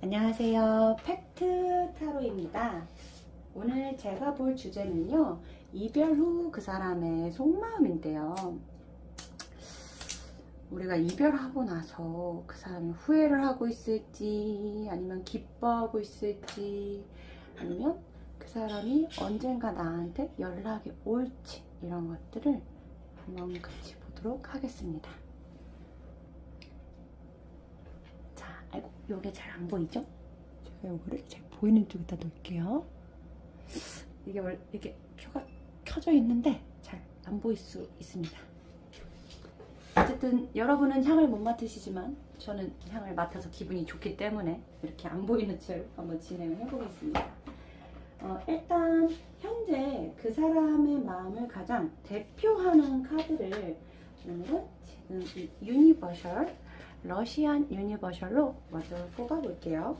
안녕하세요. 팩트 타로입니다. 오늘 제가 볼 주제는요, 이별 후 그 사람의 속마음인데요. 우리가 이별하고 나서 그 사람이 후회를 하고 있을지, 아니면 기뻐하고 있을지, 아니면 그 사람이 언젠가 나한테 연락이 올지, 이런 것들을 한번 같이 보도록 하겠습니다. 아이고, 요게 잘 안 보이죠? 제가 요거를 잘 보이는 쪽에다 놓을게요. 이게 원래 이렇게 켜가 켜져 있는데 잘 안 보일 수 있습니다. 어쨌든 여러분은 향을 못 맡으시지만 저는 향을 맡아서 기분이 좋기 때문에 이렇게 안 보이는 채로 한번 진행을 해보겠습니다. 일단 현재 그 사람의 마음을 가장 대표하는 카드를 오늘은 지금 이 유니버셜 러시안 유니버셜로 먼저 뽑아볼게요.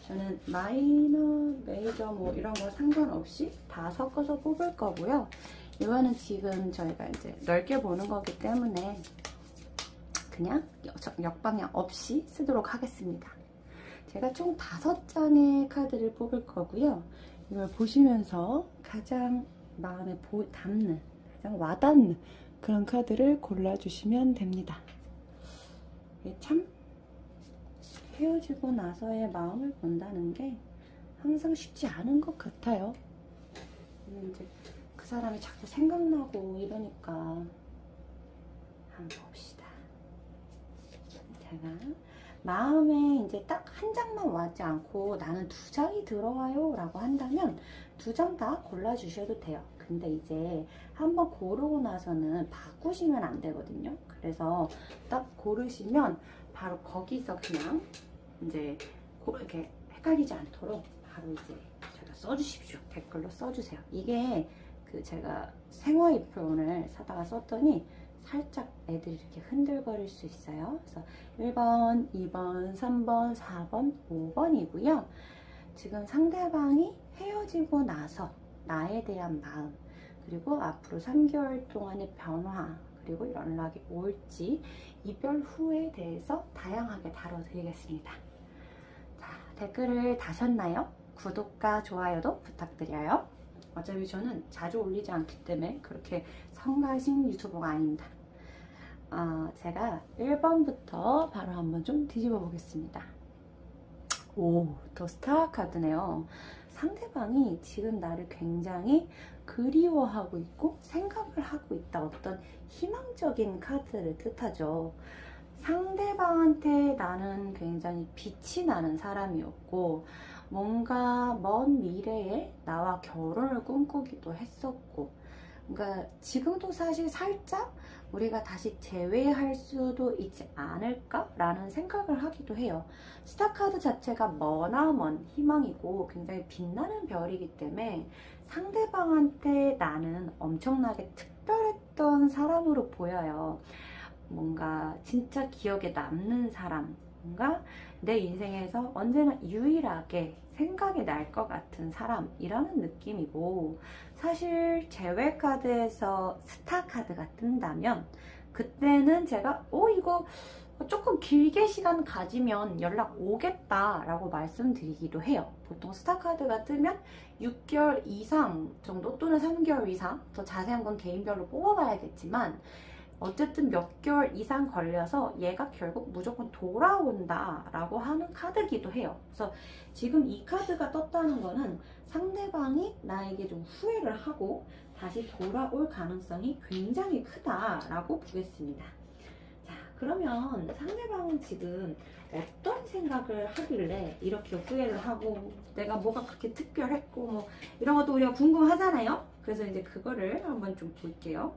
저는 마이너, 메이저 뭐 이런 거 상관없이 다 섞어서 뽑을 거고요. 이거는 지금 저희가 이제 넓게 보는 거기 때문에 그냥 역방향 없이 쓰도록 하겠습니다. 제가 총 5장의 카드를 뽑을 거고요. 이걸 보시면서 가장 마음에 담는, 가장 와닿는 그런 카드를 골라주시면 됩니다. 참 헤어지고 나서의 마음을 본다는 게 항상 쉽지 않은 것 같아요. 이제 그 사람이 자꾸 생각나고 이러니까 한번 봅시다. 제가 마음에 이제 딱 한 장만 와지 않고 나는 2장이 들어와요 라고 한다면 2장 다 골라주셔도 돼요. 근데 이제 한번 고르고 나서는 바꾸시면 안 되거든요. 그래서 딱 고르시면 바로 거기서 그냥 이제 이렇게 헷갈리지 않도록 바로 이제 제가 써주십시오. 댓글로 써주세요. 이게 그 제가 생화잎을 오늘 사다가 썼더니 살짝 애들이 이렇게 흔들거릴 수 있어요. 그래서 1번, 2번, 3번, 4번, 5번이고요. 지금 상대방이 헤어지고 나서 나에 대한 마음, 그리고 앞으로 3개월 동안의 변화, 그리고 연락이 올지, 이별 후에 대해서 다양하게 다뤄드리겠습니다. 자, 댓글을 다셨나요? 구독과 좋아요도 부탁드려요. 어차피 저는 자주 올리지 않기 때문에 그렇게 성가신 유튜버가 아닙니다. 제가 1번부터 바로 한번 좀 뒤집어 보겠습니다. 오, 더 스타 카드네요. 상대방이 지금 나를 굉장히 그리워하고 있고 생각을 하고 있다. 어떤 희망적인 카드를 뜻하죠. 상대방한테 나는 굉장히 빛이 나는 사람이었고, 뭔가 먼 미래에 나와 결혼을 꿈꾸기도 했었고, 그러니까 지금도 사실 살짝 우리가 다시 재회할 수도 있지 않을까라는 생각을 하기도 해요. 스타카드 자체가 머나먼 희망이고 굉장히 빛나는 별이기 때문에 상대방한테 나는 엄청나게 특별했던 사람으로 보여요. 뭔가 진짜 기억에 남는 사람, 뭔가 내 인생에서 언제나 유일하게 생각이 날 것 같은 사람이라는 느낌이고, 사실 제외 카드에서 스타 카드가 뜬다면 그때는 제가 이거 조금 길게 시간 가지면 연락 오겠다 라고 말씀드리기도 해요. 보통 스타 카드가 뜨면 6개월 이상 정도 또는 3개월 이상, 더 자세한 건 개인별로 뽑아봐야겠지만 어쨌든 몇 개월 이상 걸려서 얘가 결국 무조건 돌아온다 라고 하는 카드기도 해요. 그래서 지금 이 카드가 떴다는 거는 상대방이 나에게 좀 후회를 하고 다시 돌아올 가능성이 굉장히 크다라고 보겠습니다. 자, 그러면 상대방은 지금 어떤 생각을 하길래 이렇게 후회를 하고, 내가 뭐가 그렇게 특별했고 뭐 이런 것도 우리가 궁금하잖아요. 그래서 이제 그거를 한번 좀 볼게요.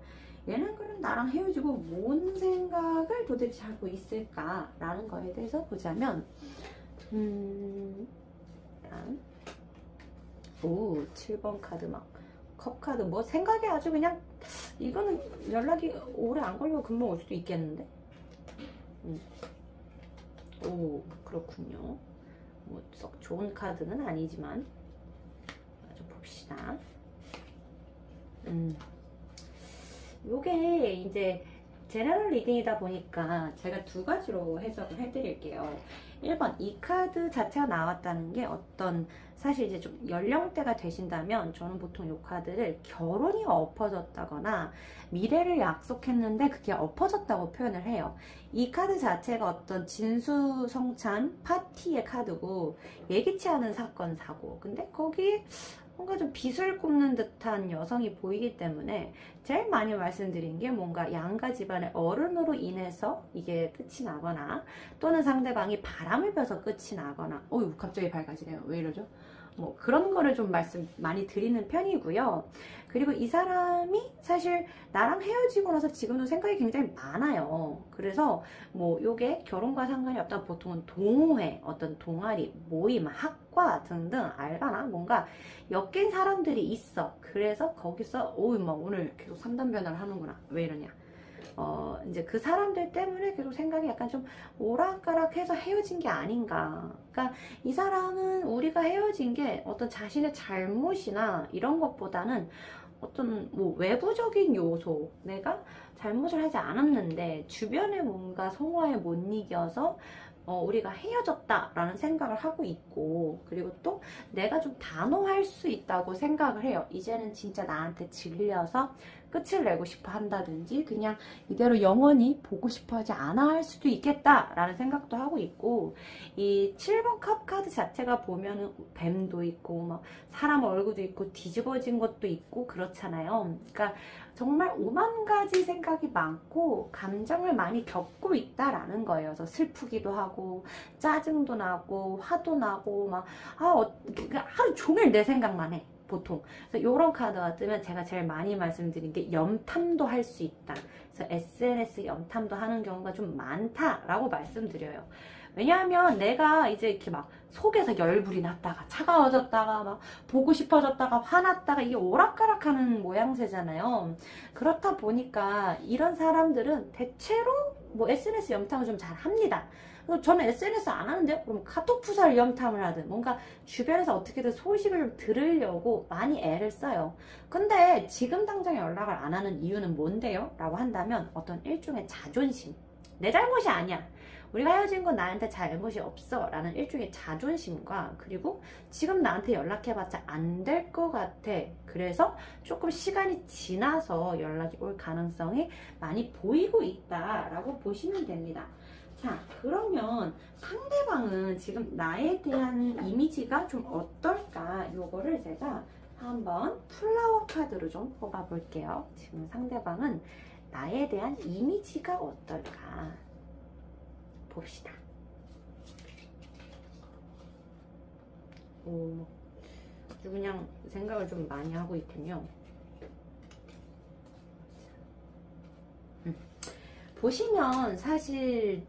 얘는 그럼 나랑 헤어지고 뭔 생각을 도대체 하고 있을까라는 거에 대해서 보자면, 일단 7번 카드 막 컵 카드, 뭐 생각이 아주 그냥, 이거는 연락이 오래 안 걸리고 금방 올 수도 있겠는데. 오, 그렇군요. 뭐 썩 좋은 카드는 아니지만 아주 봅시다. 요게 이제 제너럴 리딩이다 보니까 제가 두 가지로 해석을 해드릴게요. 1번, 이 카드 자체가 나왔다는 게 어떤, 사실 이제 좀 연령대가 되신다면 저는 보통 이 카드를 결혼이 엎어졌다거나 미래를 약속했는데 그게 엎어졌다고 표현을 해요. 이 카드 자체가 어떤 진수성찬 파티의 카드고 예기치 않은 사건, 사고. 근데 거기에 뭔가 좀 빚을 굽는 듯한 여성이 보이기 때문에 제일 많이 말씀드린 게 뭔가 양가 집안의 어른으로 인해서 이게 끝이 나거나 또는 상대방이 바람을 펴서 끝이 나거나 어휴 갑자기 밝아지네요. 왜 이러죠? 뭐 그런 거를 좀 말씀 많이 드리는 편이고요. 그리고 이 사람이 사실 나랑 헤어지고 나서 지금도 생각이 굉장히 많아요. 그래서 뭐 요게 결혼과 상관이 없다 보통은 동호회, 어떤 동아리, 모임, 학과 등등 알바나 뭔가 엮인 사람들이 있어. 그래서 거기서 오이 막 오늘 계속 3단 변화를 하는구나. 왜 이러냐. 이제 그 사람들 때문에 계속 생각이 약간 좀 오락가락해서 헤어진 게 아닌가. 그러니까 이 사람은 우리가 헤어진 게 어떤 자신의 잘못이나 이런 것보다는 어떤 뭐 외부적인 요소, 내가 잘못을 하지 않았는데 주변에 뭔가 성화에 못 이겨서 우리가 헤어졌다라는 생각을 하고 있고, 그리고 또 내가 좀 단호할 수 있다고 생각을 해요. 이제는 진짜 나한테 질려서 끝을 내고 싶어 한다든지 그냥 이대로 영원히 보고 싶어 하지 않아 할 수도 있겠다라는 생각도 하고 있고, 이 7번 컵 카드 자체가 보면은 뱀도 있고 막 사람 얼굴도 있고 뒤집어진 것도 있고 그렇잖아요. 그러니까 정말 오만 가지 생각이 많고 감정을 많이 겪고 있다라는 거예요. 그래서 슬프기도 하고 짜증도 나고 화도 나고 막 하루 종일 내 생각만 해. 보통. 그래서 이런 카드가 뜨면 제가 제일 많이 말씀드린 게 염탐도 할 수 있다. 그래서 SNS 염탐도 하는 경우가 좀 많다라고 말씀드려요. 왜냐하면 내가 이제 이렇게 막 속에서 열불이 났다가 차가워졌다가 막 보고 싶어졌다가 화났다가 이게 오락가락하는 모양새잖아요. 그렇다 보니까 이런 사람들은 대체로 뭐 SNS 염탐을 좀 잘 합니다. 저는 SNS 안 하는데요? 그럼 카톡 푸사를 염탐을 하든 뭔가 주변에서 어떻게든 소식을 들으려고 많이 애를 써요. 근데 지금 당장 연락을 안 하는 이유는 뭔데요? 라고 한다면 어떤 일종의 자존심. 내 잘못이 아니야. 우리가 헤어진 건 나한테 잘못이 없어 라는 일종의 자존심과, 그리고 지금 나한테 연락해봤자 안 될 것 같아. 그래서 조금 시간이 지나서 연락이 올 가능성이 많이 보이고 있다라고 보시면 됩니다. 자, 그러면 상대방은 지금 나에 대한 이미지가 좀 어떨까? 요거를 제가 한번 플라워 카드로 좀 뽑아볼게요. 지금 상대방은 나에 대한 이미지가 어떨까? 봅시다. 아주 그냥 생각을 좀 많이 하고 있군요. 보시면 사실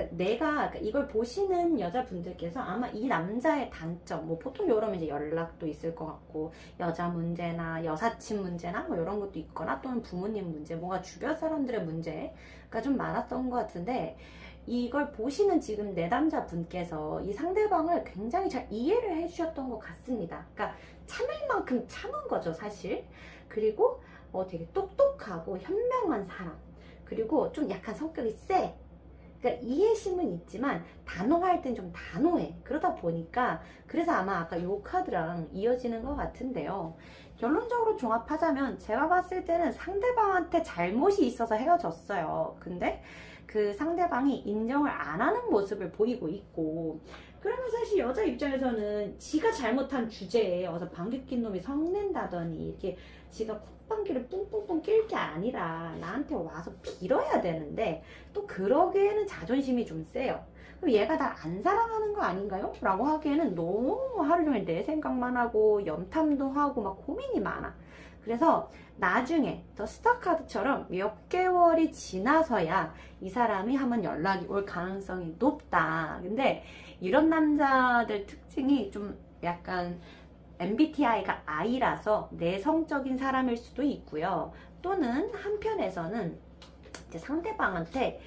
내가 이걸 보시는 여자분들께서 아마 이 남자의 단점, 뭐 보통 이러면 이제 연락도 있을 것 같고 여자 문제나 여사친 문제나 뭐 이런 것도 있거나 또는 부모님 문제, 뭔가 주변 사람들의 문제가 좀 많았던 것 같은데, 이걸 보시는 지금 내담자분께서 이 상대방을 굉장히 잘 이해를 해주셨던 것 같습니다. 그러니까 참을 만큼 참은 거죠, 사실. 그리고 되게 똑똑하고 현명한 사람, 그리고 좀 약간 성격이 세. 그러니까 이해심은 있지만 단호할 땐 좀 단호해. 그러다 보니까 그래서 아마 아까 요 카드랑 이어지는 것 같은데요. 결론적으로 종합하자면 제가 봤을 때는 상대방한테 잘못이 있어서 헤어졌어요. 근데 그 상대방이 인정을 안 하는 모습을 보이고 있고, 그러면 사실 여자 입장에서는 지가 잘못한 주제에 어서 방귀 낀 놈이 성낸다더니 이렇게 지가 콧방귀를 뿡뿡뿡 낄 게 아니라 나한테 와서 빌어야 되는데 또 그러기에는 자존심이 좀 세요. 그럼 얘가 날 안 사랑하는 거 아닌가요? 라고 하기에는 너무 하루 종일 내 생각만 하고 염탐도 하고 막 고민이 많아. 그래서 나중에 더 스타 카드처럼 몇 개월이 지나서야 이 사람이 한번 연락이 올 가능성이 높다. 근데 이런 남자들 특징이 좀 약간 MBTI가 I라서 내성적인 사람일 수도 있고요. 또는 한편에서는 이제 상대방한테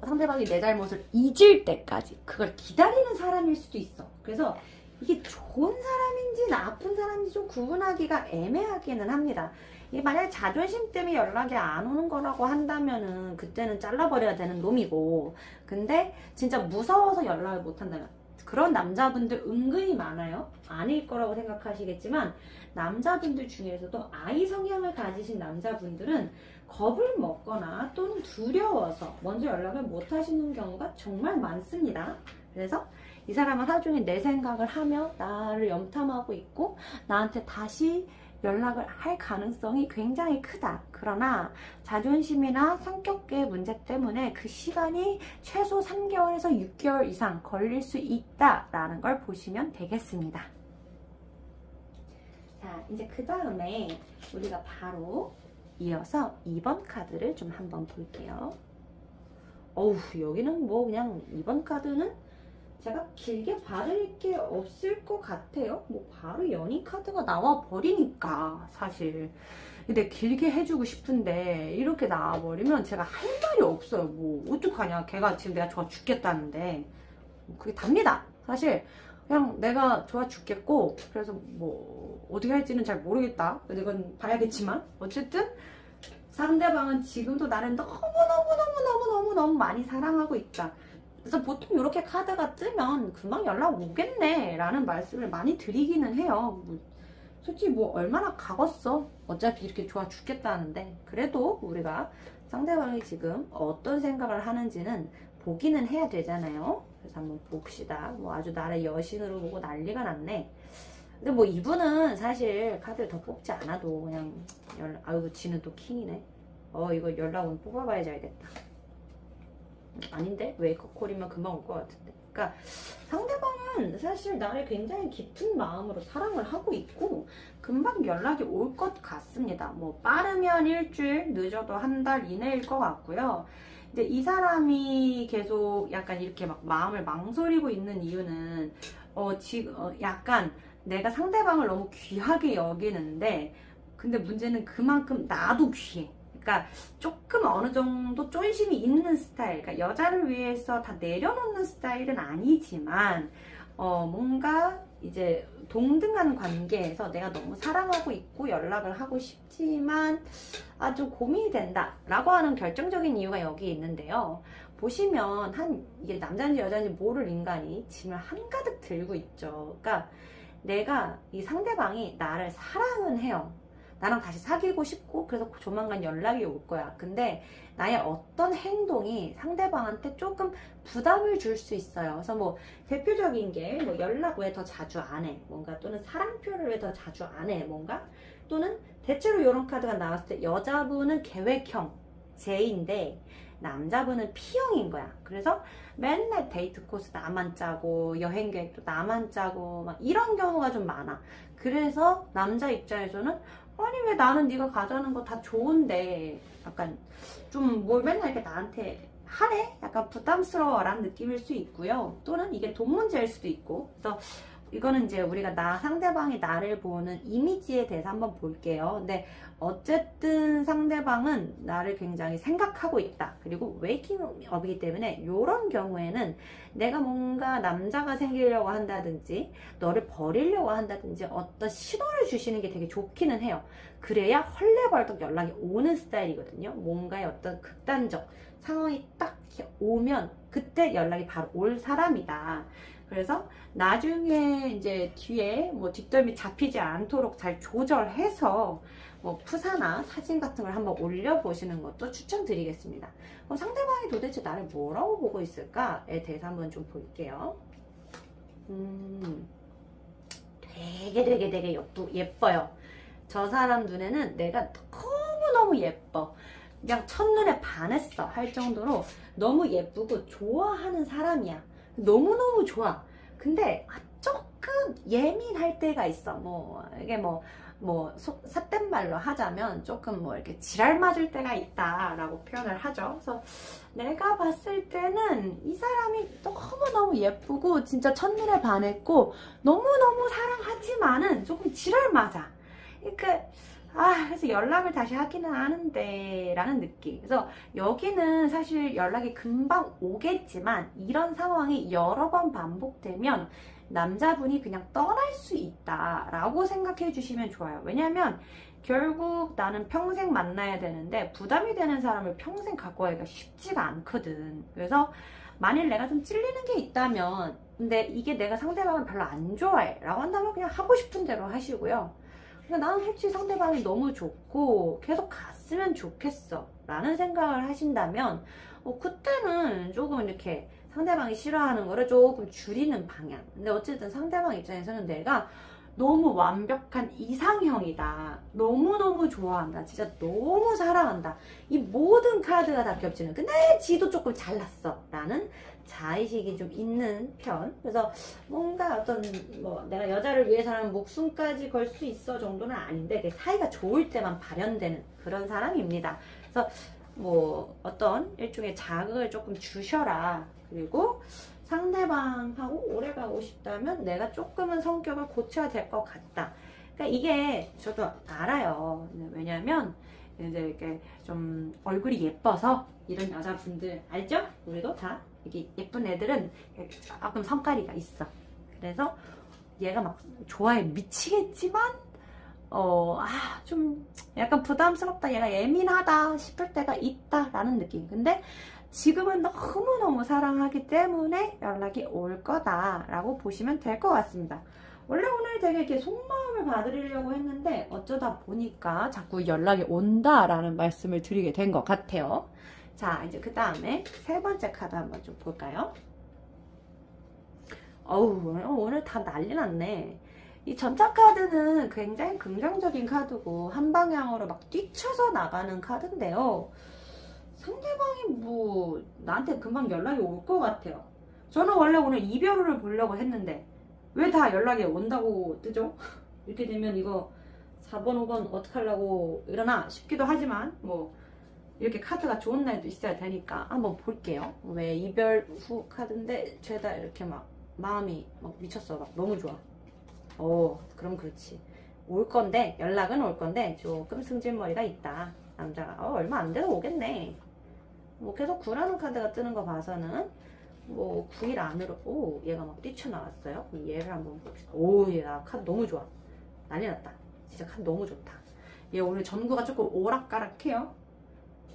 상대방이 내 잘못을 잊을 때까지 그걸 기다리는 사람일 수도 있어. 그래서 이게 좋은 사람인지 나쁜 사람인지 좀 구분하기가 애매하기는 합니다. 이게 만약에 자존심 때문에 연락이 안 오는 거라고 한다면은 그때는 잘라버려야 되는 놈이고, 근데 진짜 무서워서 연락을 못 한다면, 그런 남자분들 은근히 많아요. 아닐 거라고 생각하시겠지만 남자분들 중에서도 아이 성향을 가지신 남자분들은 겁을 먹거나 또는 두려워서 먼저 연락을 못 하시는 경우가 정말 많습니다. 그래서 이 사람은 하루 종일 내 생각을 하며 나를 염탐하고 있고 나한테 다시 연락을 할 가능성이 굉장히 크다. 그러나 자존심이나 성격의 문제 때문에 그 시간이 최소 3개월에서 6개월 이상 걸릴 수 있다라는 걸 보시면 되겠습니다. 자, 이제 그 다음에 우리가 바로 이어서 2번 카드를 좀 한번 볼게요. 어우, 여기는 뭐 그냥 2번 카드는 제가 길게 바를 게 없을 것 같아요. 뭐 바로 연인 카드가 나와 버리니까 사실. 근데 길게 해주고 싶은데 이렇게 나와 버리면 제가 할 말이 없어요. 뭐 어떡하냐. 걔가 지금 내가 좋아 죽겠다는데 그게 답니다. 사실 그냥 내가 좋아 죽겠고, 그래서 뭐 어떻게 할지는 잘 모르겠다. 이건 봐야겠지만 어쨌든 상대방은 지금도 나를 너무 많이 사랑하고 있다. 그래서 보통 이렇게 카드가 뜨면 금방 연락 오겠네 라는 말씀을 많이 드리기는 해요. 뭐 솔직히 뭐 얼마나 가겠어. 어차피 이렇게 좋아 죽겠다는데. 그래도 우리가 상대방이 지금 어떤 생각을 하는지는 보기는 해야 되잖아요. 그래서 한번 봅시다. 뭐 아주 나를 여신으로 보고 난리가 났네. 근데 뭐 이분은 사실 카드를 더 뽑지 않아도 그냥 아유, 지는 또 킹이네. 이거 연락 오면 뽑아봐야지 알겠다. 아닌데? 웨이크콜이면 금방 올 것 같은데. 그러니까 상대방은 사실 나를 굉장히 깊은 마음으로 사랑을 하고 있고 금방 연락이 올 것 같습니다. 뭐 빠르면 일주일, 늦어도 한 달 이내일 것 같고요. 이제 이 사람이 계속 약간 이렇게 막 마음을 망설이고 있는 이유는 지금 약간 내가 상대방을 너무 귀하게 여기는데, 근데 문제는 그만큼 나도 귀해. 그러니까 조금 어느 정도 쫀심이 있는 스타일, 그러니까 여자를 위해서 다 내려놓는 스타일은 아니지만 뭔가 이제 동등한 관계에서 내가 너무 사랑하고 있고 연락을 하고 싶지만 아주 고민이 된다 라고 하는 결정적인 이유가 여기 있는데요. 보시면 이게 남자인지 여자인지 모를 인간이 짐을 한가득 들고 있죠. 그러니까 내가 이 상대방이 나를 사랑은 해요. 나랑 다시 사귀고 싶고 그래서 조만간 연락이 올 거야. 근데 나의 어떤 행동이 상대방한테 조금 부담을 줄 수 있어요. 그래서 뭐 대표적인 게 뭐 연락 왜 더 자주 안 해? 뭔가 또는 사랑표를 왜 더 자주 안 해? 뭔가 또는 대체로 이런 카드가 나왔을 때 여자분은 계획형 J인데 남자분은 P형인 거야. 그래서 맨날 데이트 코스 나만 짜고 여행 계획도 나만 짜고 막 이런 경우가 좀 많아. 그래서 남자 입장에서는 아니 왜 나는 네가 가져가는 거 다 좋은데 약간 좀 뭘 맨날 이렇게 나한테 하네? 약간 부담스러워라는 느낌일 수 있고요. 또는 이게 돈 문제일 수도 있고. 그래서 이거는 이제 우리가 상대방이 나를 보는 이미지에 대해서 한번 볼게요. 근데 어쨌든 상대방은 나를 굉장히 생각하고 있다. 그리고 웨이킹업이기 때문에 이런 경우에는 내가 뭔가 남자가 생기려고 한다든지 너를 버리려고 한다든지 어떤 신호를 주시는 게 되게 좋기는 해요. 그래야 헐레벌떡 연락이 오는 스타일이거든요. 뭔가의 어떤 극단적 상황이 딱 오면 그때 연락이 바로 올 사람이다. 그래서 나중에 이제 뒤에 뭐 뒷덜미 잡히지 않도록 잘 조절해서 뭐 푸사나 사진 같은 걸 한번 올려보시는 것도 추천드리겠습니다. 상대방이 도대체 나를 뭐라고 보고 있을까에 대해서 한번 좀 볼게요. 되게 예뻐요. 저 사람 눈에는 내가 너무너무 예뻐. 그냥 첫눈에 반했어 할 정도로 너무 예쁘고 좋아하는 사람이야. 너무너무 좋아. 근데 조금 예민할 때가 있어. 뭐 이게 삿된 말로 하자면 조금 뭐 이렇게 지랄 맞을 때가 있다라고 표현을 하죠. 그래서 내가 봤을 때는 이 사람이 너무너무 예쁘고 진짜 첫눈에 반했고 너무너무 사랑하지만은 조금 지랄 맞아. 그러니까 그래서 연락을 다시 하기는 하는데 라는 느낌. 그래서 여기는 사실 연락이 금방 오겠지만 이런 상황이 여러 번 반복되면 남자분이 그냥 떠날 수 있다라고 생각해 주시면 좋아요. 왜냐면 결국 나는 평생 만나야 되는데 부담이 되는 사람을 평생 갖고 가기가 쉽지가 않거든. 그래서 만일 내가 좀 찔리는 게 있다면, 근데 이게 내가 상대방을 별로 안 좋아해 라고 한다면 그냥 하고 싶은 대로 하시고요. 그러니까 나는 솔직히 상대방이 너무 좋고 계속 갔으면 좋겠어 라는 생각을 하신다면 그때는 조금 이렇게 상대방이 싫어하는 거를 조금 줄이는 방향. 근데 어쨌든 상대방 입장에서는 내가 너무 완벽한 이상형이다, 너무너무 좋아한다, 진짜 너무 사랑한다, 이 모든 카드가 다 겹치는, 근데 지도 조금 잘났어 라는 자의식이 좀 있는 편. 그래서 뭔가 어떤 뭐 내가 여자를 위해서는 목숨까지 걸 수 있어 정도는 아닌데 사이가 좋을 때만 발현되는 그런 사람입니다. 그래서 뭐 어떤 일종의 자극을 조금 주셔라. 그리고 상대방하고 오래 가고 싶다면 내가 조금은 성격을 고쳐야 될 것 같다. 그러니까 이게 저도 알아요. 왜냐면 이제 이렇게 좀 얼굴이 예뻐서 이런 여자분들 알죠? 우리도 다 이렇게 예쁜 애들은 조금 성깔이가 있어. 그래서 얘가 막 좋아해 미치겠지만 좀 약간 부담스럽다, 얘가 예민하다 싶을 때가 있다라는 느낌. 근데 지금은 너무너무 사랑하기 때문에 연락이 올 거다라고 보시면 될 것 같습니다. 원래 오늘 되게 이렇게 속마음을 봐드리려고 했는데 어쩌다 보니까 자꾸 연락이 온다라는 말씀을 드리게 된 것 같아요. 자, 이제 그 다음에 세 번째 카드 한번 좀 볼까요? 어우, 오늘 다 난리 났네. 이 전차 카드는 굉장히 긍정적인 카드고 한 방향으로 막 뛰쳐서 나가는 카드인데요. 상대방이 뭐 나한테 금방 연락이 올 것 같아요. 저는 원래 오늘 이별을 보려고 했는데 왜 다 연락이 온다고 뜨죠? 이렇게 되면 이거 4번 5번 어떡하려고 이러나 싶기도 하지만 뭐 이렇게 카드가 좋은 날도 있어야 되니까 한번 볼게요. 왜 이별 후 카드인데 죄다 이렇게 막 마음이 막 미쳤어. 막 너무 좋아. 그럼 그렇지. 올 건데, 연락은 올 건데 조금 승질머리가 있다. 남자가 얼마 안 돼도 오겠네. 뭐 계속 9라는 카드가 뜨는 거 봐서는 뭐 9일 안으로 얘가 막 뛰쳐나왔어요. 얘를 한번 봅시다. 얘 나 카드 너무 좋아. 난리 났다. 진짜 카드 너무 좋다. 얘 오늘 전구가 조금 오락가락해요.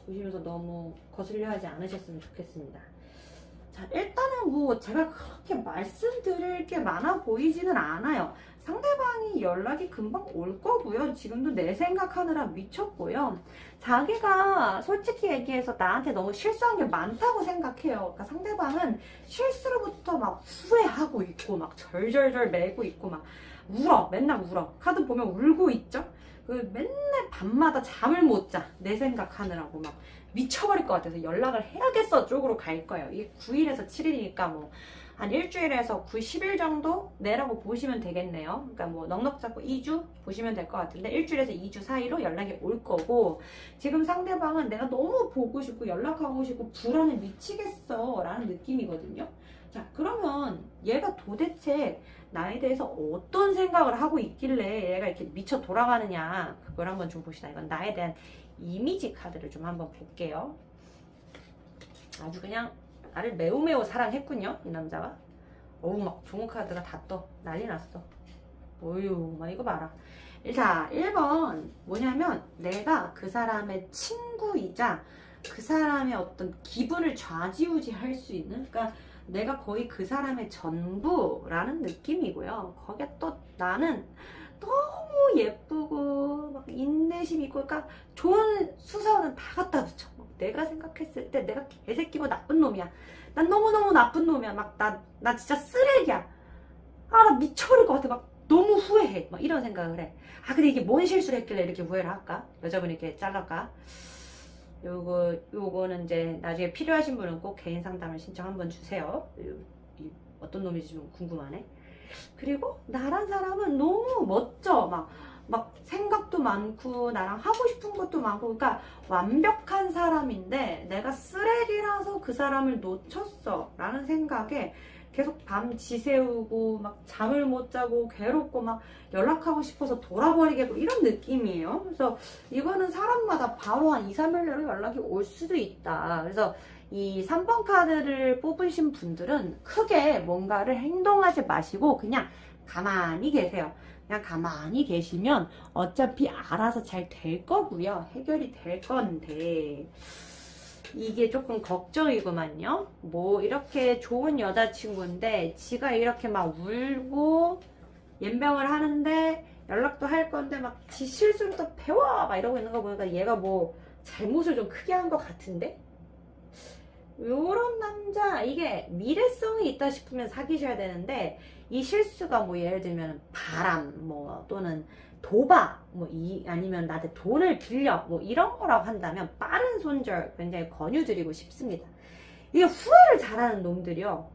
보시면서 너무 거슬려 하지 않으셨으면 좋겠습니다. 자, 일단은 뭐 제가 그렇게 말씀드릴 게 많아 보이지는 않아요. 상대방이 연락이 금방 올 거고요. 지금도 내 생각하느라 미쳤고요. 자기가 솔직히 얘기해서 나한테 너무 실수한 게 많다고 생각해요. 그러니까 상대방은 실수로부터 막 후회하고 있고 막 절절절 매고 있고 막 울어. 맨날 울어. 카드 보면 울고 있죠? 맨날 밤마다 잠을 못 자. 내 생각하느라고 막 미쳐버릴 것 같아서 연락을 해야겠어 쪽으로 갈 거예요. 이게 9일에서 7일이니까 뭐 한 일주일에서 9, 10일 정도 내라고 보시면 되겠네요. 그러니까 뭐 넉넉 잡고 2주 보시면 될 것 같은데 일주일에서 2주 사이로 연락이 올 거고, 지금 상대방은 내가 너무 보고 싶고 연락하고 싶고 불안해 미치겠어 라는 느낌이거든요. 자, 그러면 얘가 도대체 나에 대해서 어떤 생각을 하고 있길래 얘가 이렇게 미쳐 돌아가느냐, 그걸 한번 좀 봅시다. 이건 나에 대한 이미지 카드를 좀 한번 볼게요. 아주 그냥 나를 매우 사랑했군요, 이 남자가. 막 좋은 카드가 다 떠. 난리 났어. 막 이거 봐라. 자, 1번 뭐냐면 내가 그 사람의 친구이자 그 사람의 어떤 기분을 좌지우지할 수 있는, 그러니까 내가 거의 그 사람의 전부라는 느낌이고요. 거기에 또 나는 너무 예쁘고 막 인내심 있고, 그러니까 좋은 수선은 다 갖다 붙여. 내가 생각했을 때 내가 개새끼고 나쁜 놈이야. 난 너무너무 나쁜 놈이야. 막 나 진짜 쓰레기야. 나 미쳐버릴 것 같아. 막 너무 후회해. 막 이런 생각을 해. 근데 이게 뭔 실수를 했길래 이렇게 후회를 할까? 여자분이 이렇게 잘랄까? 요거는 이제 나중에 필요하신 분은 꼭 개인 상담을 신청 한번 주세요. 어떤 놈인지 좀 궁금하네. 그리고 나란 사람은 너무 멋져. 막 생각도 많고 나랑 하고 싶은 것도 많고, 그러니까 완벽한 사람인데 내가 쓰레기라서 그 사람을 놓쳤어 라는 생각에 계속 밤 지새우고 막 잠을 못 자고 괴롭고 막 연락하고 싶어서 돌아버리겠고 이런 느낌이에요. 그래서 이거는 사람마다 바로 한 2, 3일 내로 연락이 올 수도 있다. 그래서 이 3번 카드를 뽑으신 분들은 크게 뭔가를 행동하지 마시고 그냥 가만히 계세요. 그냥 가만히 계시면 어차피 알아서 잘 될 거고요. 해결이 될 건데 이게 조금 걱정이구만요. 뭐 이렇게 좋은 여자친구인데 지가 이렇게 막 울고 연병을 하는데 연락도 할 건데 막 지 실수를 또 배워 막 이러고 있는 거 보니까 얘가 뭐 잘못을 좀 크게 한 것 같은데 요런 남자 이게 미래성이 있다 싶으면 사귀셔야 되는데 이 실수가 뭐 예를 들면 바람 뭐 또는 도박 뭐 아니면 나한테 돈을 빌려 뭐 이런 거라고 한다면 빠른 손절 굉장히 권유드리고 싶습니다. 이게 후회를 잘하는 놈들이요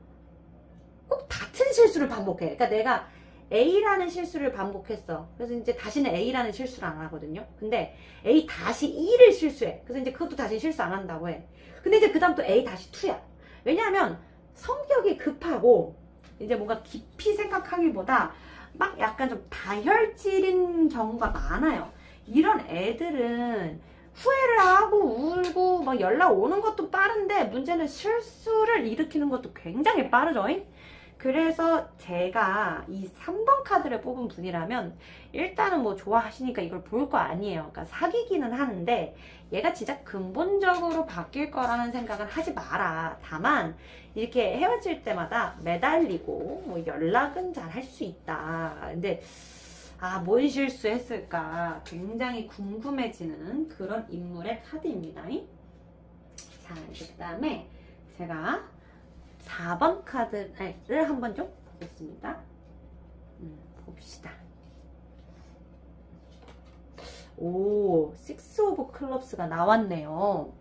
꼭 같은 실수를 반복해. 그러니까 내가 A라는 실수를 반복했어. 그래서 이제 다시는 A라는 실수를 안 하거든요. 근데 A 다시 2를 실수해. 그래서 이제 그것도 다시 실수 안 한다고 해. 근데 이제 그 다음 또 A 다시 2야. 왜냐하면 성격이 급하고 이제 뭔가 깊이 생각하기보다 막 약간 좀 다혈질인 경우가 많아요. 이런 애들은 후회를 하고 울고 막 연락 오는 것도 빠른데 문제는 실수를 일으키는 것도 굉장히 빠르죠. 그래서 제가 이 3번 카드를 뽑은 분이라면 일단은 뭐 좋아하시니까 이걸 볼 거 아니에요. 그러니까 사귀기는 하는데 얘가 진짜 근본적으로 바뀔 거라는 생각은 하지 마라. 다만 이렇게 헤어질 때마다 매달리고 뭐 연락은 잘 할 수 있다. 근데 뭔 실수했을까 굉장히 궁금해지는 그런 인물의 카드입니다. 자, 그 다음에 제가 4번 카드를 한번 좀 보겠습니다. 봅시다. 오, 6 오브 클럽스가 나왔네요.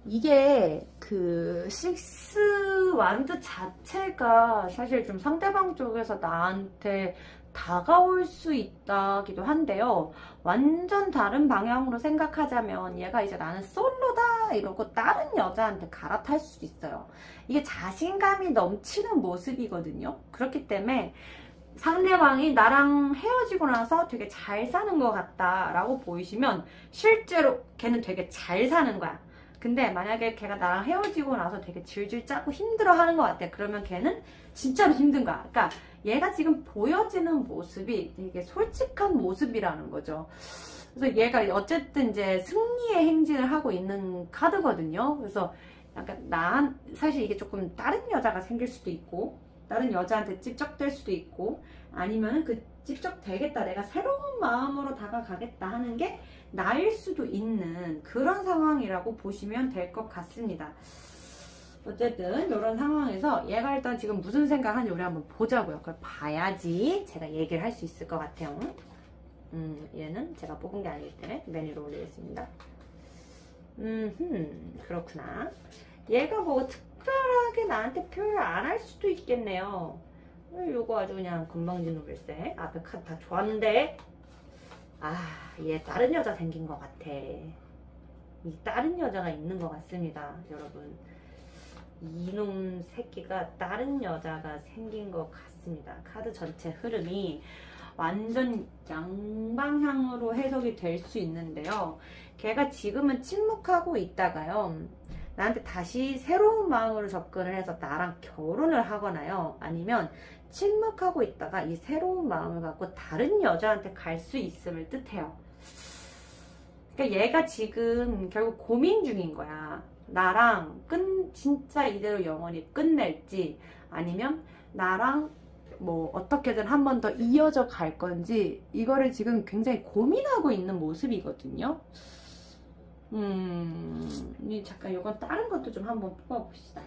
이게 그 6 완드 자체가 사실 좀 상대방 쪽에서 나한테 다가올 수 있다기도 한데요. 완전 다른 방향으로 생각하자면 얘가 이제 나는 솔로다 이러고 다른 여자한테 갈아탈 수 있어요. 이게 자신감이 넘치는 모습이거든요. 그렇기 때문에 상대방이 나랑 헤어지고 나서 되게 잘 사는 것 같다라고 보이시면 실제로 걔는 되게 잘 사는 거야. 근데 만약에 걔가 나랑 헤어지고 나서 되게 질질 짜고 힘들어하는 것 같아. 그러면 걔는 진짜로 힘든 거야. 그러니까 얘가 지금 보여지는 모습이 되게 솔직한 모습이라는 거죠. 그래서 얘가 어쨌든 이제 승리의 행진을 하고 있는 카드거든요. 그래서 약간 사실 이게 조금 다른 여자가 생길 수도 있고 다른 여자한테 찝적될 수도 있고 아니면은 그 찝적되겠다 내가 새로운 마음으로 다가가겠다 하는 게 나일 수도 있는 그런 상황이라고 보시면 될 것 같습니다. 어쨌든 이런 상황에서 얘가 일단 지금 무슨 생각하는지 우리 한번 보자고요. 그걸 봐야지 제가 얘기를 할 수 있을 것 같아요. 얘는 제가 뽑은 게 아니기 때문에 맨 위로 올리겠습니다. 그렇구나. 얘가 뭐 특별하게 나한테 표현을 안 할 수도 있겠네요. 요거 아주 그냥 금방진 놈일세. 앞에 카드 다 좋았는데 얘 다른 여자 생긴 것 같아. 이 다른 여자가 있는 것 같습니다. 여러분 이놈 새끼가 다른 여자가 생긴 것 같습니다. 카드 전체 흐름이 완전 양방향으로 해석이 될 수 있는데요. 걔가 지금은 침묵하고 있다가요 나한테 다시 새로운 마음으로 접근을 해서 나랑 결혼을 하거나요 아니면 침묵하고 있다가 이 새로운 마음을 갖고 다른 여자한테 갈 수 있음을 뜻해요. 그러니까 얘가 지금 결국 고민 중인 거야. 나랑 진짜 이대로 영원히 끝낼지 아니면 나랑 뭐 어떻게든 한 번 더 이어져 갈 건지 이거를 지금 굉장히 고민하고 있는 모습이거든요. 잠깐 이건 다른 것도 좀 한번 뽑아봅시다.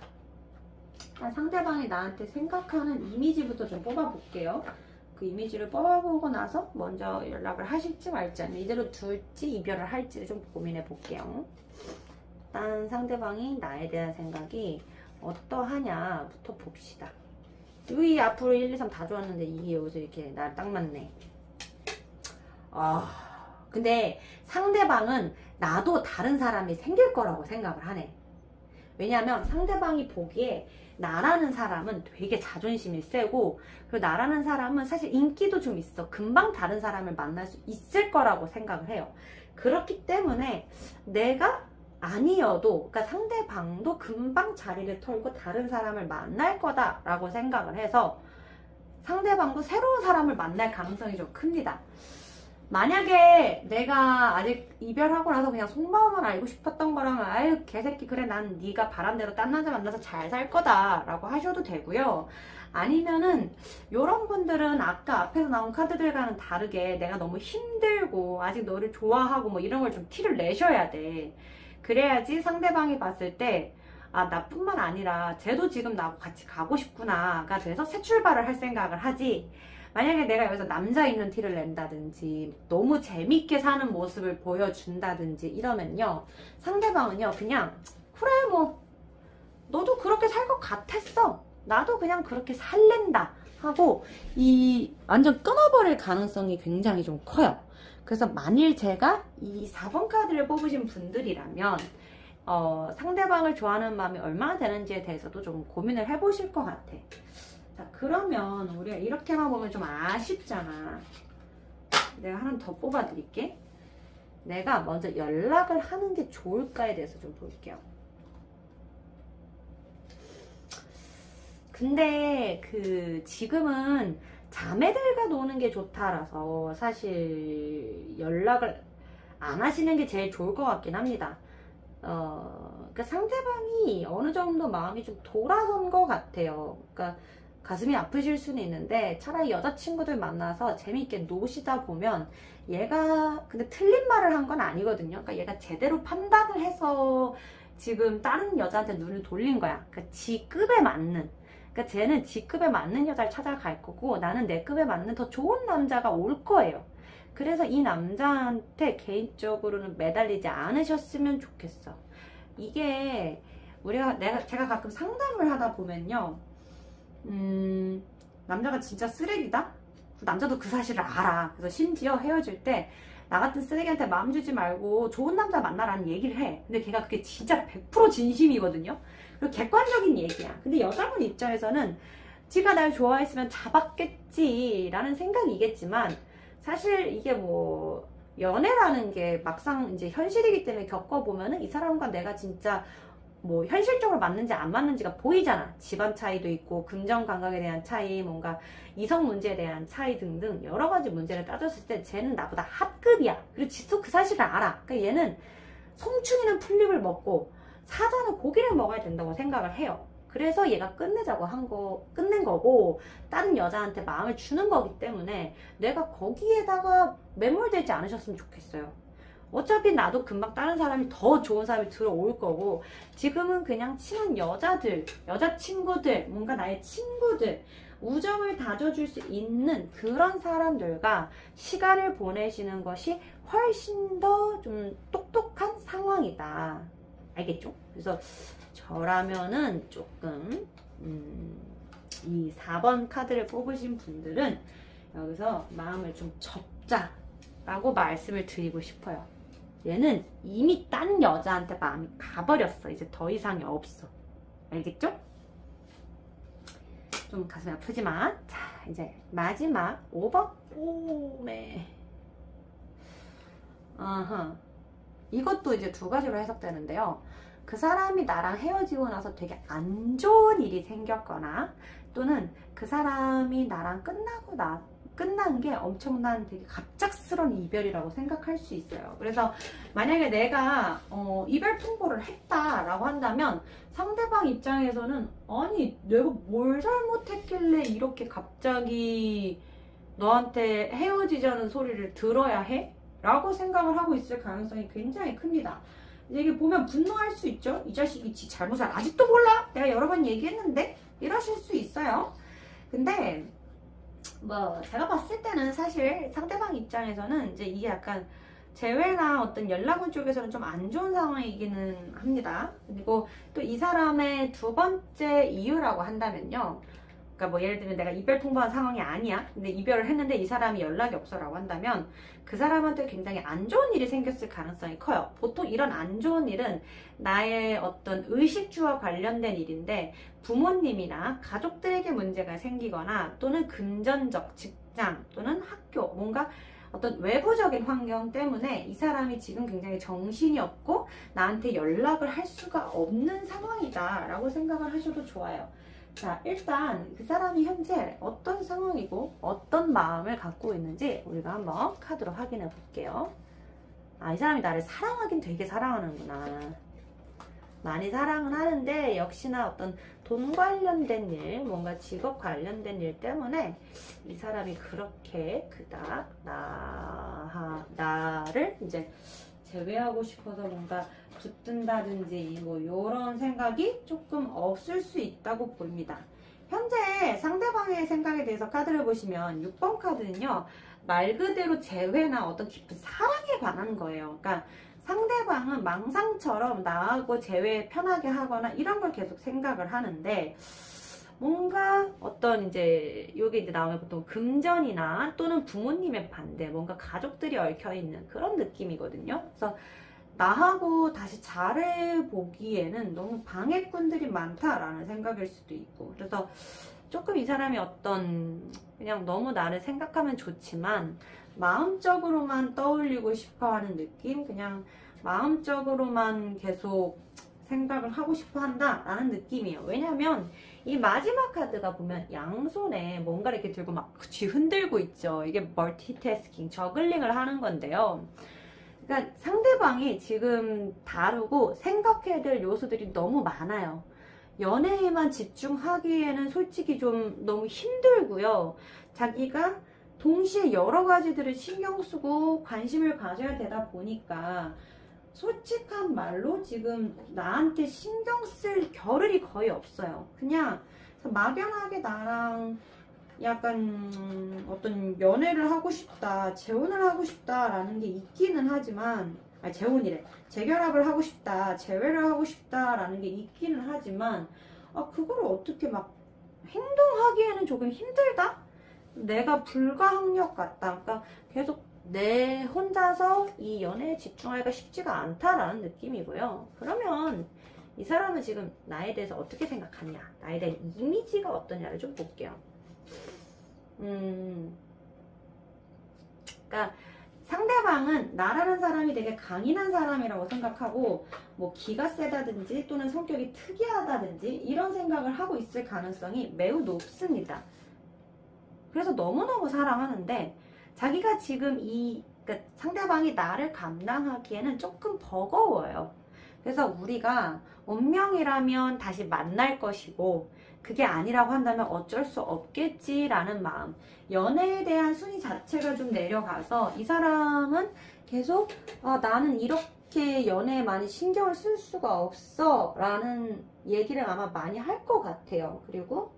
상대방이 나한테 생각하는 이미지부터 좀 뽑아볼게요. 그 이미지를 뽑아보고 나서 먼저 연락을 하실지 말지 아니면 이대로 둘지 이별을 할지를 좀 고민해 볼게요. 일단 상대방이 나에 대한 생각이 어떠하냐부터 봅시다. 여기 앞으로 1, 2, 3 다 좋았는데 이게 여기서 이렇게 날 딱 맞네. 근데 상대방은 나도 다른 사람이 생길 거라고 생각을 하네. 왜냐하면 상대방이 보기에 나라는 사람은 되게 자존심이 세고 그리고 나라는 사람은 사실 인기도 좀 있어. 금방 다른 사람을 만날 수 있을 거라고 생각을 해요. 그렇기 때문에 내가 아니어도, 그러니까 상대방도 금방 자리를 털고 다른 사람을 만날 거다라고 생각을 해서 상대방도 새로운 사람을 만날 가능성이 좀 큽니다. 만약에 내가 아직 이별하고 나서 그냥 속마음만 알고 싶었던 거라면 아유 개새끼 그래 난 네가 바람대로 딴 남자 만나서 잘 살 거다 라고 하셔도 되고요. 아니면은 요런 분들은 아까 앞에서 나온 카드들과는 다르게 내가 너무 힘들고 아직 너를 좋아하고 뭐 이런 걸 좀 티를 내셔야 돼. 그래야지 상대방이 봤을 때 아 나뿐만 아니라 쟤도 지금 나하고 같이 가고 싶구나가 돼서 새 출발을 할 생각을 하지. 만약에 내가 여기서 남자 있는 티를 낸다든지 너무 재밌게 사는 모습을 보여준다든지 이러면요 상대방은요 그냥 그래 뭐 너도 그렇게 살 것 같았어 나도 그냥 그렇게 살랜다 하고 이 완전 끊어버릴 가능성이 굉장히 좀 커요. 그래서 만일 제가 이 4번 카드를 뽑으신 분들이라면 상대방을 좋아하는 마음이 얼마나 되는지에 대해서도 좀 고민을 해보실 것 같아. 자 그러면 우리가 이렇게만 보면 좀 아쉽잖아. 내가 하나 더 뽑아 드릴게. 내가 먼저 연락을 하는 게 좋을까에 대해서 좀 볼게요. 근데 지금은 자매들과 노는 게 좋다라서 사실 연락을 안 하시는 게 제일 좋을 것 같긴 합니다. 그러니까 상대방이 어느 정도 마음이 좀 돌아선 것 같아요. 그러니까 가슴이 아프실 수는 있는데 차라리 여자친구들 만나서 재밌게 노시다 보면 얘가 근데 틀린 말을 한 건 아니거든요. 그러니까 얘가 제대로 판단을 해서 지금 다른 여자한테 눈을 돌린 거야. 그러니까 지 급에 맞는. 그러니까 쟤는 지 급에 맞는 여자를 찾아갈 거고 나는 내 급에 맞는 더 좋은 남자가 올 거예요. 그래서 이 남자한테 개인적으로는 매달리지 않으셨으면 좋겠어. 이게 제가 가끔 상담을 하다 보면요. 남자가 진짜 쓰레기다? 남자도 그 사실을 알아. 그래서 심지어 헤어질 때 나 같은 쓰레기한테 마음 주지 말고 좋은 남자 만나라는 얘기를 해. 근데 걔가 그게 진짜 100% 진심이거든요. 그리고 객관적인 얘기야. 근데 여자분 입장에서는 지가 날 좋아했으면 잡았겠지 라는 생각이겠지만 사실 이게 뭐 연애라는 게 막상 이제 현실이기 때문에 겪어보면은 이 사람과 내가 진짜 뭐 현실적으로 맞는지 안 맞는지가 보이잖아. 집안 차이도 있고 금전 감각에 대한 차이, 뭔가 이성 문제에 대한 차이 등등 여러 가지 문제를 따졌을 때 쟤는 나보다 핫급이야. 그리고 지도 그 사실을 알아. 그러니까 얘는 송충이는 풀잎을 먹고 사자는 고기를 먹어야 된다고 생각을 해요. 그래서 얘가 끝낸 거고 다른 여자한테 마음을 주는 거기 때문에 내가 거기에다가 매몰되지 않으셨으면 좋겠어요. 어차피 나도 금방 다른 사람이 더 좋은 사람이 들어올 거고 지금은 그냥 친한 여자들, 여자친구들, 뭔가 나의 친구들 우정을 다져줄 수 있는 그런 사람들과 시간을 보내시는 것이 훨씬 더 좀 똑똑한 상황이다. 알겠죠? 그래서 저라면은 조금 이 4번 카드를 뽑으신 분들은 여기서 마음을 좀 접자라고 말씀을 드리고 싶어요. 얘는 이미 딴 여자한테 마음이 가버렸어. 이제 더 이상이 없어. 알겠죠? 좀 가슴이 아프지만 자 이제 마지막 5번 오메 아하 이것도 이제 두 가지로 해석되는데요. 그 사람이 나랑 헤어지고 나서 되게 안 좋은 일이 생겼거나 또는 그 사람이 나랑 끝난 게 엄청난 되게 갑작스러운 이별이라고 생각할 수 있어요. 그래서 만약에 내가 이별 통보를 했다라고 한다면 상대방 입장에서는 아니 내가 뭘 잘못했길래 이렇게 갑자기 너한테 헤어지자는 소리를 들어야 해? 라고 생각을 하고 있을 가능성이 굉장히 큽니다. 이게 보면 분노할 수 있죠. 이 자식이 지 잘못을 아직도 몰라? 내가 여러 번 얘기했는데? 이러실 수 있어요. 근데 뭐 제가 봤을 때는 사실 상대방 입장에서는 이제 이게 약간 재회나 어떤 연락원 쪽에서는 좀 안 좋은 상황이기는 합니다. 그리고 또 이 사람의 두 번째 이유라고 한다면요. 그러니까 뭐 예를 들면 내가 이별 통보한 상황이 아니야. 근데 이별을 했는데 이 사람이 연락이 없어라고 한다면 그 사람한테 굉장히 안 좋은 일이 생겼을 가능성이 커요. 보통 이런 안 좋은 일은 나의 어떤 의식주와 관련된 일인데 부모님이나 가족들에게 문제가 생기거나 또는 금전적, 직장 또는 학교 뭔가 어떤 외부적인 환경 때문에 이 사람이 지금 굉장히 정신이 없고 나한테 연락을 할 수가 없는 상황이다 라고 생각을 하셔도 좋아요. 자, 일단 그 사람이 현재 어떤 상황이고 어떤 마음을 갖고 있는지 우리가 한번 카드로 확인해 볼게요. 아, 이 사람이 나를 사랑하긴 되게 사랑하는구나. 많이 사랑은 하는데 역시나 어떤 돈 관련된 일, 뭔가 직업 관련된 일 때문에 이 사람이 그렇게 그닥 나를 이제 제외하고 싶어서 뭔가 붙든다든지 뭐 이런 생각이 조금 없을 수 있다고 보입니다. 현재 상대방의 생각에 대해서 카드를 보시면 6번 카드는요, 말 그대로 재회나 어떤 깊은 사랑에 관한 거예요. 그러니까 상대방은 망상처럼 나하고 재회 편하게 하거나 이런 걸 계속 생각을 하는데, 뭔가 어떤 이제 여기 이제 나오면 보통 금전이나 또는 부모님의 반대, 뭔가 가족들이 얽혀 있는 그런 느낌이거든요. 그래서 나하고 다시 잘해보기에는 너무 방해꾼들이 많다라는 생각일 수도 있고, 그래서 조금 이 사람이 어떤 그냥 너무 나를 생각하면 좋지만 마음적으로만 떠올리고 싶어하는 느낌, 그냥 마음적으로만 계속 생각을 하고 싶어 한다라는 느낌이에요. 왜냐면 이 마지막 카드가 보면 양손에 뭔가 이렇게 들고 막 흔들고 있죠. 이게 멀티태스킹, 저글링을 하는 건데요. 그러니까 상대방이 지금 다루고 생각해야 될 요소들이 너무 많아요. 연애에만 집중하기에는 솔직히 좀 너무 힘들고요. 자기가 동시에 여러 가지들을 신경 쓰고 관심을 가져야 되다 보니까 솔직한 말로 지금 나한테 신경 쓸 겨를이 거의 없어요. 그냥 막연하게 나랑 약간 어떤 연애를 하고 싶다, 재혼을 하고 싶다라는 게 있기는 하지만, 아니 재혼이래, 재결합을 하고 싶다, 재회를 하고 싶다라는 게 있기는 하지만, 그걸 어떻게 막 행동하기에는 조금 힘들다? 내가 불가항력 같다. 그러니까 계속 내 혼자서 이 연애에 집중하기가 쉽지가 않다라는 느낌이고요. 그러면 이 사람은 지금 나에 대해서 어떻게 생각하냐, 나에 대한 이미지가 어떠냐를 좀 볼게요. 그러니까 상대방은 나라는 사람이 되게 강인한 사람이라고 생각하고, 뭐 기가 세다든지 또는 성격이 특이하다든지 이런 생각을 하고 있을 가능성이 매우 높습니다. 그래서 너무너무 사랑하는데 자기가 지금 그러니까 상대방이 나를 감당하기에는 조금 버거워요. 그래서 우리가 운명이라면 다시 만날 것이고, 그게 아니라고 한다면 어쩔 수 없겠지라는 마음, 연애에 대한 순위 자체가 좀 내려가서 이 사람은 계속 나는 이렇게 연애에 많이 신경을 쓸 수가 없어 라는 얘기를 아마 많이 할 것 같아요. 그리고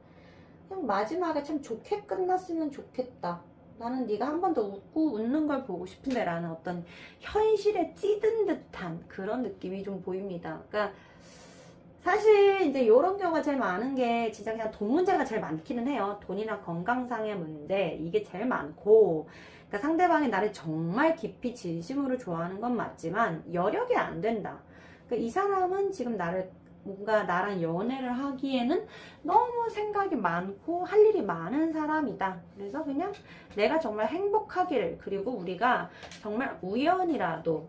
그냥 마지막에 참 좋게 끝났으면 좋겠다, 나는 네가 한 번 더 웃고 웃는 걸 보고 싶은데 라는 어떤 현실에 찌든 듯한 그런 느낌이 좀 보입니다. 그러니까 사실 이제 이런 경우가 제일 많은 게 진짜 그냥 돈 문제가 제일 많기는 해요. 돈이나 건강상의 문제, 이게 제일 많고, 그러니까 상대방이 나를 정말 깊이 진심으로 좋아하는 건 맞지만 여력이 안 된다. 그러니까 이 사람은 지금 뭔가 나랑 연애를 하기에는 너무 생각이 많고 할 일이 많은 사람이다. 그래서 그냥 내가 정말 행복하기를, 그리고 우리가 정말 우연이라도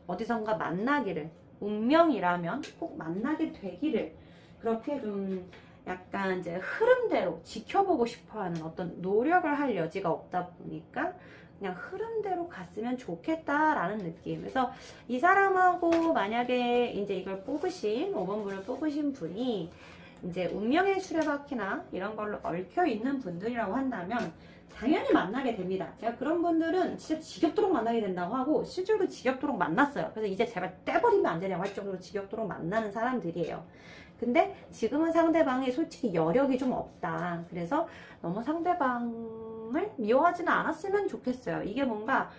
어디선가 만나기를, 운명이라면 꼭 만나게 되기를, 그렇게 좀 약간 이제 흐름대로 지켜보고 싶어하는 어떤 노력을 할 여지가 없다 보니까 그냥 흐름대로 갔으면 좋겠다라는 느낌. 그래서 이 사람하고 만약에 이제 이걸 뽑으신 5번 분을 뽑으신 분이 이제 운명의 수레바퀴나 이런 걸로 얽혀 있는 분들이라고 한다면 당연히 만나게 됩니다. 제가 그런 분들은 진짜 지겹도록 만나게 된다고 하고 실제로 지겹도록 만났어요. 그래서 이제 제발 떼버리면 안 되냐고 할 정도로 지겹도록 만나는 사람들이에요. 근데 지금은 상대방이 솔직히 여력이 좀 없다. 그래서 너무 상대방을 미워하지는 않았으면 좋겠어요. 이게 뭔가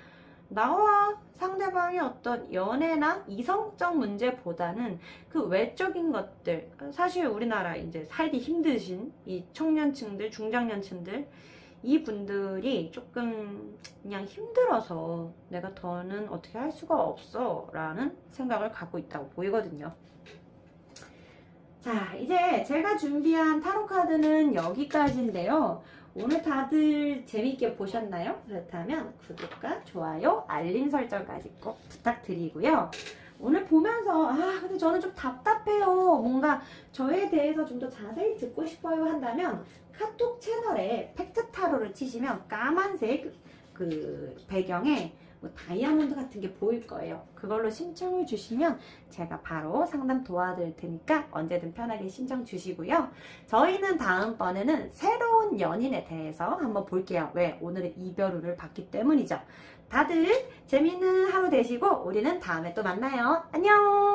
나와 상대방의 어떤 연애나 이성적 문제보다는 그 외적인 것들, 사실 우리나라 이제 살기 힘드신 이 청년층들, 중장년층들, 이 분들이 조금 그냥 힘들어서 내가 더는 어떻게 할 수가 없어 라는 생각을 갖고 있다고 보이거든요. 자, 이제 제가 준비한 타로 카드는 여기까지인데요. 오늘 다들 재밌게 보셨나요? 그렇다면 구독과 좋아요, 알림 설정까지 꼭 부탁드리고요. 오늘 보면서 근데 저는 좀 답답해요. 뭔가 저에 대해서 좀 더 자세히 듣고 싶어요 한다면 카톡 채널에 팩트타로를 치시면 까만색 그 배경에 뭐 다이아몬드 같은 게 보일 거예요. 그걸로 신청을 주시면 제가 바로 상담 도와드릴 테니까 언제든 편하게 신청 주시고요. 저희는 다음번에는 새로운 연인에 대해서 한번 볼게요. 왜? 오늘은 이별운을 봤기 때문이죠. 다들 재밌는 하루 되시고 우리는 다음에 또 만나요. 안녕!